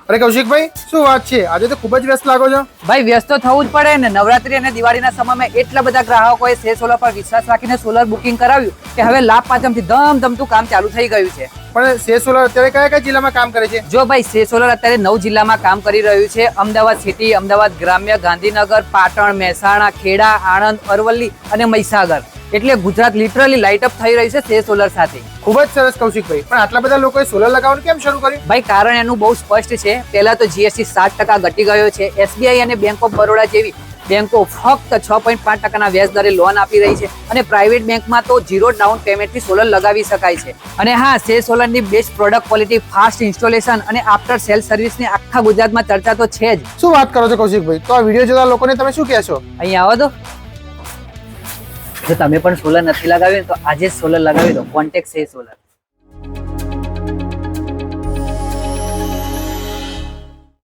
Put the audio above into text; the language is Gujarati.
અરે કૌશિકભાઈ, શું વાત છે? આજે તો ખૂબ જ વ્યસ્ત લાગો છો. ભાઈ વ્યસ્ત તો થવું જ પડે ને. નવરાત્રી અને દિવાળીના સમયમાં એટલા બધા ગ્રાહકોએ સે સોલર પર વિશ્વાસ રાખીને સોલર બુકિંગ કરાવ્યું કે હવે લાભ પાચમથી ધમધમતું કામ ચાલુ થઈ ગયું છે. પણ સે સોલર અત્યારે કયા કયા જિલ્લામાં કામ કરે છે? જો ભાઈ સે સોલર અત્યારે 9 જિલ્લામાં કામ કરી રહ્યું છે. અમદાવાદ સિટી, અમદાવાદ ગ્રામ્ય, ગાંધીનગર, પાટણ, મહેસાણા, ખેડા, આણંદ, અરવલ્લી અને મહીસાગર. એટલે ગુજરાત લિટરલી લાઇટ અપ થઈ રહ્યું છે સે સોલર સાથે. ખૂબ જ સરસ કૌશિકભાઈ, પણ આટલા બધા લોકોએ સોલર લગાવવાનું કેમ શરૂ કર્યું? ભાઈ કારણ એનું બહુ સ્પષ્ટ છે. પહેલા તો જીએસટી 7% ઘટી ગયો છે. એસબીઆઈ અને બેંક ઓફ બરોડા જેવી બેંકો ફક્ત 6.5% વ્યાજ દરે લોન આપી રહી છે અને પ્રાઇવેટ બેંકમાં તો 0 ડાઉન પેમેન્ટથી સોલર લગાવી શકાય છે. અને હા, સે સોલરની best product quality, fast installation અને આફ્ટર સેલ સર્વિસની આખા ગુજરાતમાં ચર્ચા તો છે જ. શું વાત કરો છો કૌશિકભાઈ? તો આ વિડીયો જોતા લોકોને તમે શું કહેશો? અહીંયા આવો તો. જો તમે પણ સોલર નથી લગાવ્યું તો આજે જ સોલર લગાવી દો. કોન્ટેક્ટ સે સોલર.